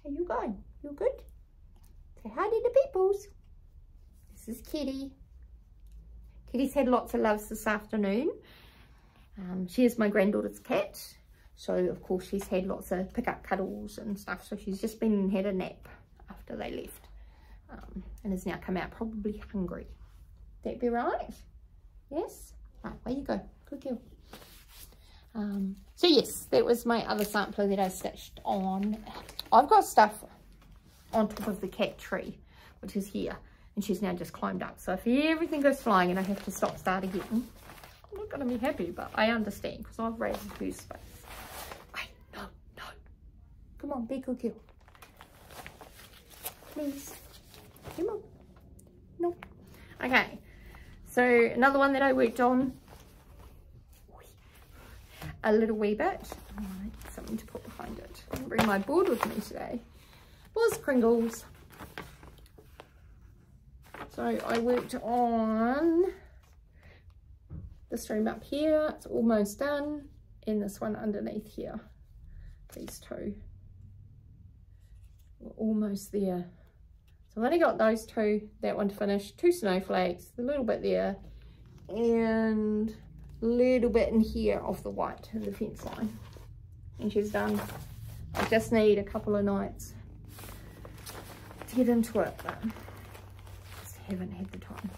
How you going? You good? Say hi to the peoples. This is Kitty. Kitty's had lots of loves this afternoon. She is my granddaughter's cat. So, of course, she's had lots of pick-up cuddles and stuff. So she's just been and had a nap after they left. And has now come out probably hungry. That be right? Yes? Right, away you go. Good girl. So, yes, that was my other sampler that I stitched on. I've got stuff on top of the cat tree, which is here. And she's now just climbed up. So, if everything goes flying and I have to start again, I'm not going to be happy. But I understand because I've raised her space. Come on, be a good girl. Please. Come on. No. Okay. So another one that I worked on a little wee bit. I need something to put behind it. I didn't bring my board with me today. Was Kringles. So I worked on the stream up here. It's almost done. And this one underneath here. These two. We're almost there. So I've only got those two, that one to finish, 2 snowflakes, a little bit there, and a little bit in here of the white in the fence line. And she's done. I just need a couple of nights to get into it, but just haven't had the time.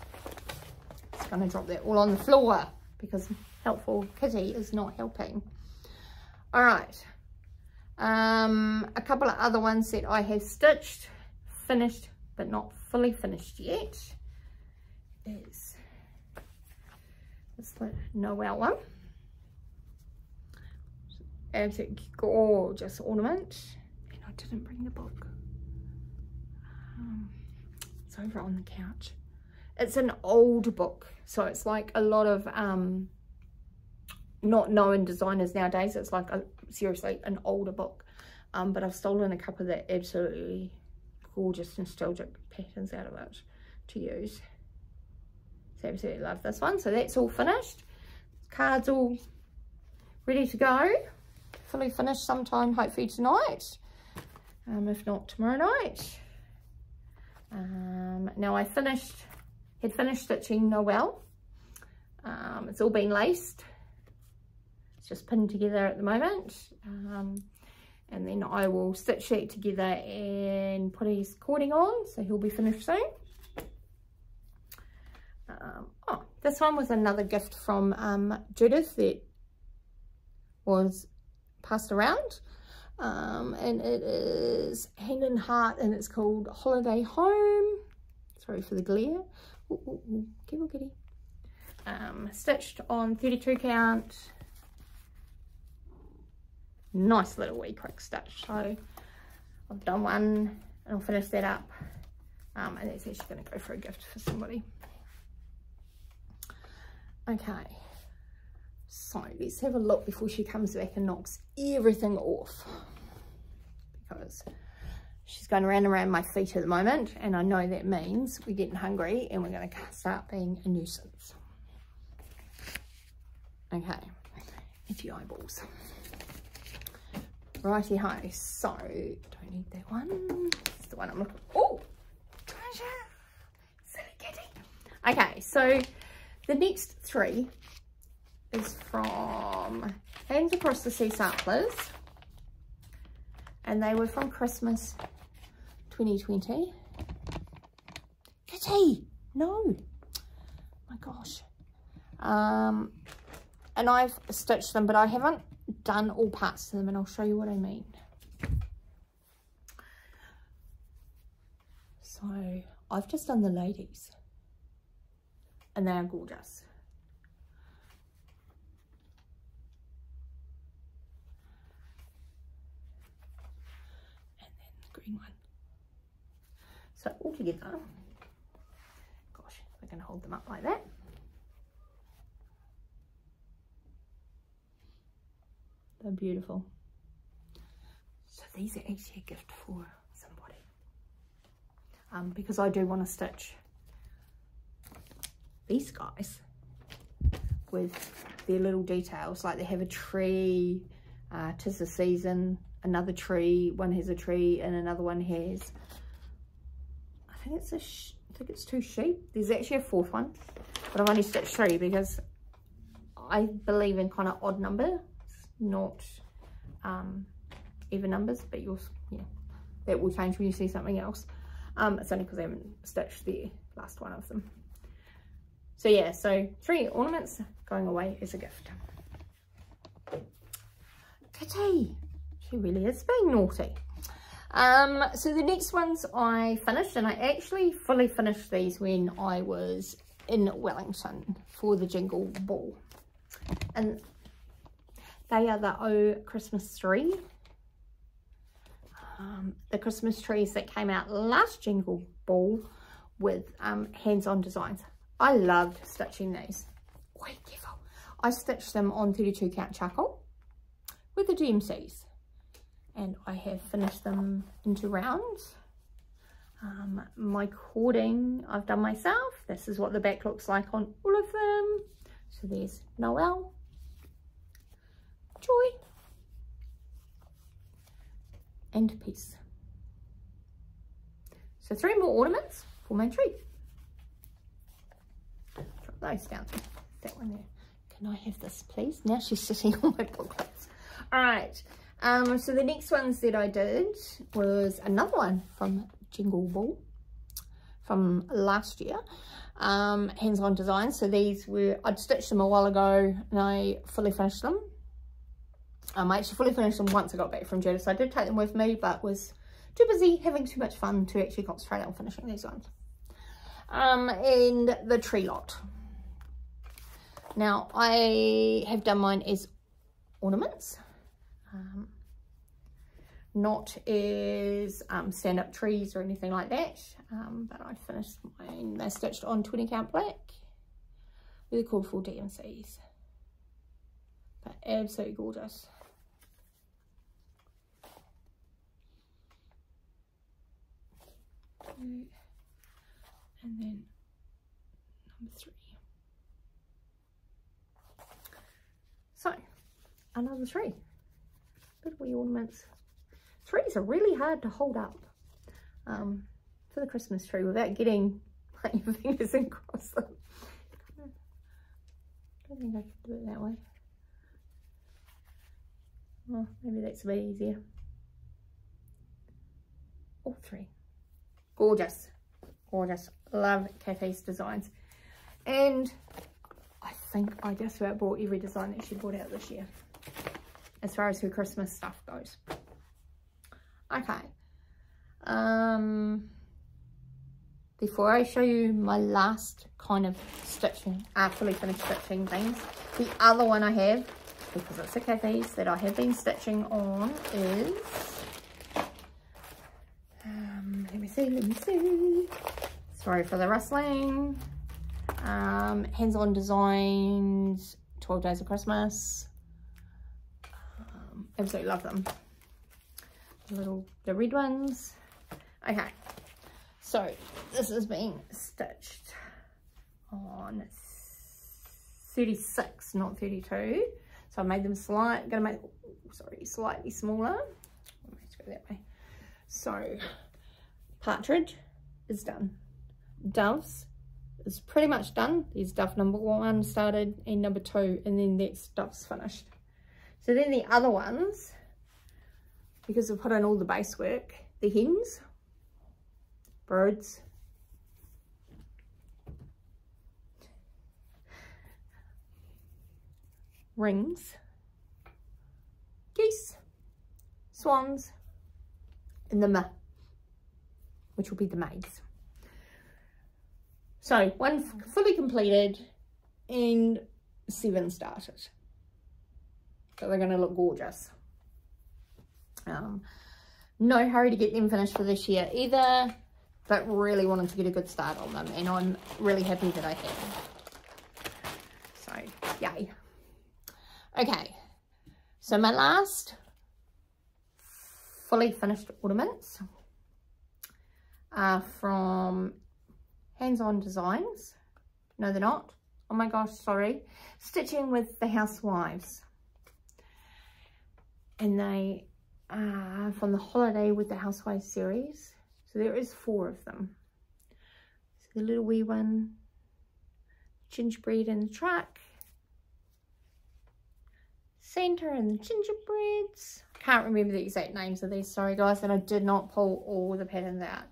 Just gonna drop that all on the floor because helpful Kitty is not helping. All right. A couple of other ones that I have stitched, finished, but not fully finished yet is this Noel one. Absolutely gorgeous ornament. And I didn't bring the book. It's over on the couch. It's an old book, so it's like a lot of not known designers nowadays. It's like seriously an older book, but I've stolen a couple of the absolutely gorgeous nostalgic patterns out of it to use. So absolutely love this one. So that's all finished. Cards all ready to go. Fully finished sometime hopefully tonight, if not tomorrow night. Now I had finished stitching Noel. It's all been laced. It's just pinned together at the moment. And then I will stitch that together and put his cording on, so he'll be finished soon. Oh, this one was another gift from Judith that was passed around. And it is Hand in Heart, and it's called Holiday Home. Sorry for the glare. Ooh, ooh, ooh. Careful, kitty. Stitched on 32 count. Nice little wee quick stitch. So I've done one and I'll finish that up. And it's actually going to go for a gift for somebody. Okay. So let's have a look before she comes back and knocks everything off. Because she's going around and around my feet at the moment, and I know that means we're getting hungry and we're going to start being a nuisance. Okay, it's your eyeballs. Righty ho, so don't need that one. It's the one I'm looking for. Oh, treasure, silly kitty. Okay, so the next three is from Hands Across the Sea Samplers, and they were from Christmas 2020. Kitty, no, my gosh. And I've stitched them, but I haven't done all parts to them, and I'll show you what I mean. So I've just done the ladies, and they are gorgeous. And then the green one. So all together, gosh, we're going to hold them up like that. They're beautiful. So these are actually a gift for somebody. Because I do want to stitch these guys with their little details. Like they have a tree, 'tis the season, another tree, one has a tree and another one has, I think it's two sheep. There's actually a fourth one, but I've only stitched 3 because I believe in kind of odd numbers, not even numbers, but yours, yeah, that will change when you see something else. It's only because I haven't stitched the last one of them. So yeah, so 3 ornaments going away as a gift. Kitty, she really is being naughty. So the next ones I finished, and I actually fully finished these when I was in Wellington for the Jingle Ball. And they are the Oh Christmas Tree. The Christmas trees that came out last Jingle Ball with hands-on designs. I loved stitching these. Wait, careful. I stitched them on 32 count charcoal with the DMCs. And I have finished them into rounds. My cording I've done myself. This is what the back looks like on all of them. So there's Noel, Joy, and Peace. So 3 more ornaments for my tree. Drop those down. That one there. Can I have this, please? Now she's sitting on my booklets. All right. So the next ones that I did was another one from Jingle Ball from last year. Hands-on designs. So these were, I'd stitched them a while ago and I fully finished them. I actually fully finished them once I got back from Judith. So I did take them with me, but was too busy having too much fun to actually concentrate on finishing these ones. And the tree lot. Now I have done mine as ornaments. not as stand-up trees or anything like that, but I finished mine. They're stitched on 20 count black with a called for DMCs, but absolutely gorgeous. And then number 3. So another 3 little wee ornaments. Trees are really hard to hold up for the Christmas tree without getting like, your fingers across them. I don't think I can do it that way. Oh, maybe that's a bit easier. All 3. Gorgeous. Gorgeous. Love Kathy's designs. And I think I just about bought every design that she brought out this year, as far as her Christmas stuff goes. Okay. Before I show you my last kind of stitching, fully finished stitching things, the other one I have, because it's a Kathy's that I have been stitching on, is let me see. Sorry for the rustling. Hands-on Designs, 12 Days of Christmas. Absolutely love them. The red ones. Okay, so this is being stitched on 36, not 32. So I made them slightly smaller. Let's go that way. So Partridge is done. Doves is pretty much done. There's dove number 1 started and number 2, and then that's doves finished. So then the other ones, because I've put in all the base work, the hens, birds, rings, geese, swans, and the which will be the maids. So 1 fully completed and 7 started. So they're going to look gorgeous. No hurry to get them finished for this year either, but really wanted to get a good start on them, and I'm really happy that I have. So yay. Okay, so my last fully finished ornaments are from Hands-on Designs. No, they're not. Oh my gosh, sorry. Stitching with the Housewives. And they are from the Holiday with the Housewives series. So there is 4 of them. So the little wee one, gingerbread in the truck, Santa and the gingerbreads. I can't remember the exact names of these, sorry guys, and I did not pull all the patterns out.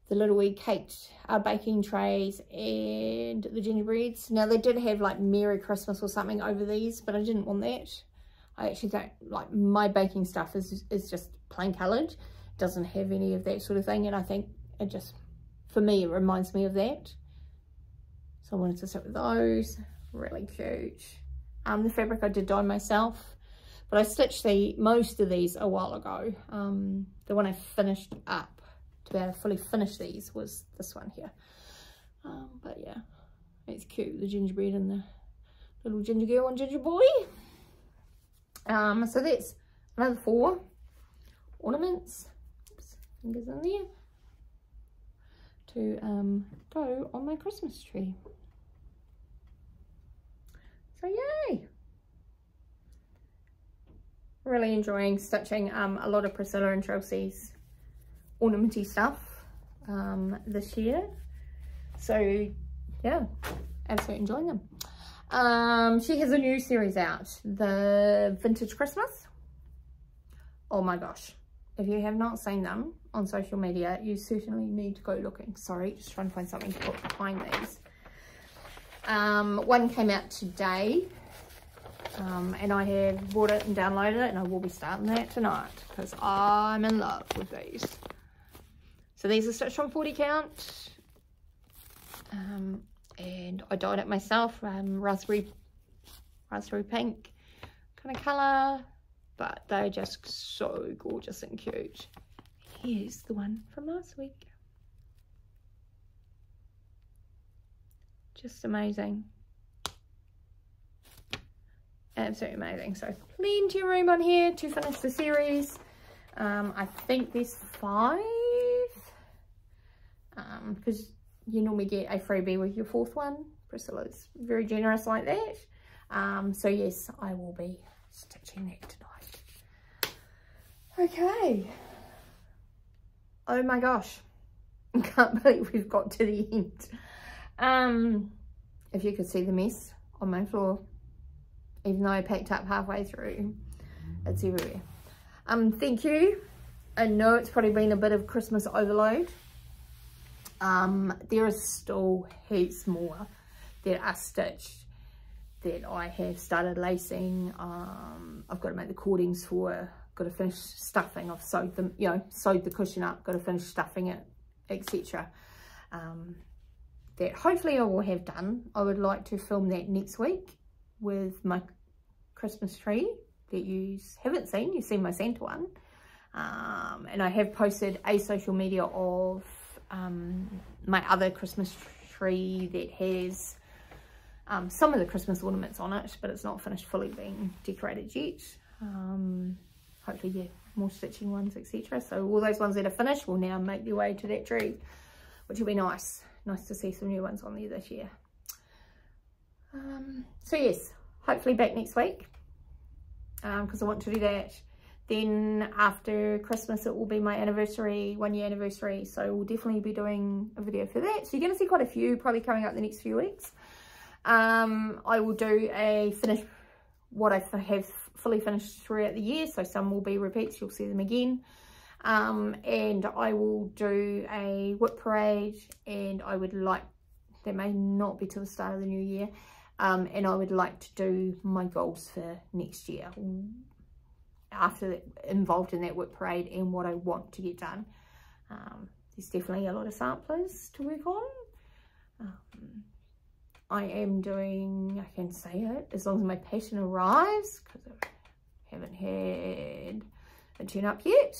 The little wee cake baking trays and the gingerbreads. Now they did have like Merry Christmas or something over these, but I didn't want that. I actually don't like, my baking stuff is just plain coloured, doesn't have any of that sort of thing, and I think it just, for me, it reminds me of that. So I wanted to stick with those. Really cute. The fabric I did dye myself, but I stitched most of these a while ago. The one I finished up to be able to fully finish these was this one here. But yeah, it's cute, the gingerbread and the little ginger girl and ginger boy. So that's another 4 ornaments. Oops, fingers in there, to go on my Christmas tree. So yay! Really enjoying stitching a lot of Priscilla and Chelsea's ornamenty stuff this year. So yeah, absolutely enjoying them. She has a new series out, the Vintage Christmas. Oh my gosh, if you have not seen them on social media, you certainly need to go looking. Sorry, just trying to find something to put behind these. One came out today, and I have bought it and downloaded it, and I will be starting that tonight because I'm in love with these. So these are stitched on 40 count, and I dyed it myself, raspberry pink kind of colour, but they're just so gorgeous and cute. Here's the one from last week. Just amazing. Absolutely amazing. So plenty of room on here to finish the series. I think there's 5, because you normally get a freebie with your 4th one. Priscilla's very generous like that. So yes, I will be stitching that tonight. Okay. Oh my gosh, I can't believe we've got to the end. If you could see the mess on my floor, even though I packed up halfway through, it's everywhere. Thank you. I know it's probably been a bit of Christmas overload. There is still heaps more that are stitched that I have started lacing. I've got to make the cordings for, got to finish stuffing. I've sewed them, you know, sewed the cushion up, got to finish stuffing it, etc. That hopefully I will have done. I would like to film that next week with my Christmas tree that you haven't seen. You've seen my Santa one. And I have posted a social media of my other Christmas tree that has some of the Christmas ornaments on it, but it's not finished fully being decorated yet. Hopefully, yeah, more stitching ones, etc. So all those ones that are finished will now make their way to that tree, which will be nice. Nice to see some new ones on there this year. So yes, hopefully back next week, because I want to do that. Then after Christmas, it will be my anniversary, 1-year anniversary. So we'll definitely be doing a video for that. So you're going to see quite a few probably coming up the next few weeks. I will do a finish, what I have fully finished throughout the year. So some will be repeats, you'll see them again. And I will do a whip parade, and I would like, that may not be till the start of the new year, and I would like to do my goals for next year after that, involved in that whip parade, and what I want to get done. There's definitely a lot of samplers to work on. I am doing, I can say it, as long as my pattern arrives, because I haven't had a turn up yet.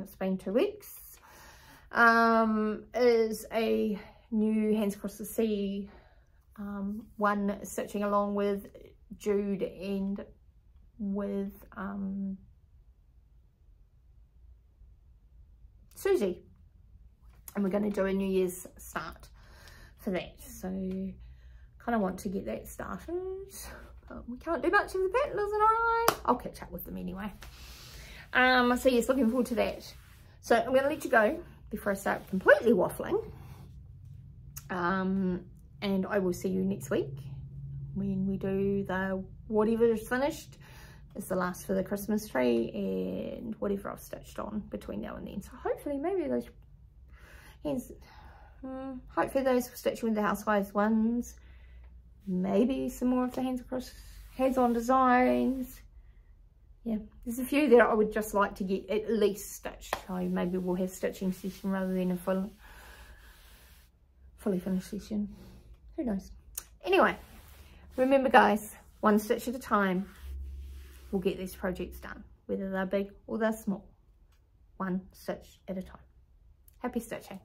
It's been 2 weeks. Is a new Hands Across the Sea one, stitching along with Jude and with Susie, and we're going to do a New Year's start for that. So kind of want to get that started, but we can't do much of the patterners and I'll catch up with them anyway. So yes, looking forward to that. So I'm going to let you go before I start completely waffling. And I will see you next week when we do the whatever is finished. It's the last for the Christmas tree and whatever I've stitched on between now and then. So hopefully maybe those hands, hopefully those stitching with the Housewives ones, maybe some more of the hands on designs. Yeah, there's a few that I would just like to get at least stitched. So maybe we'll have stitching session rather than a fully finished session. Who knows? Anyway, remember guys, one stitch at a time. We'll get these projects done, whether they're big or they're small. One stitch at a time. Happy stitching.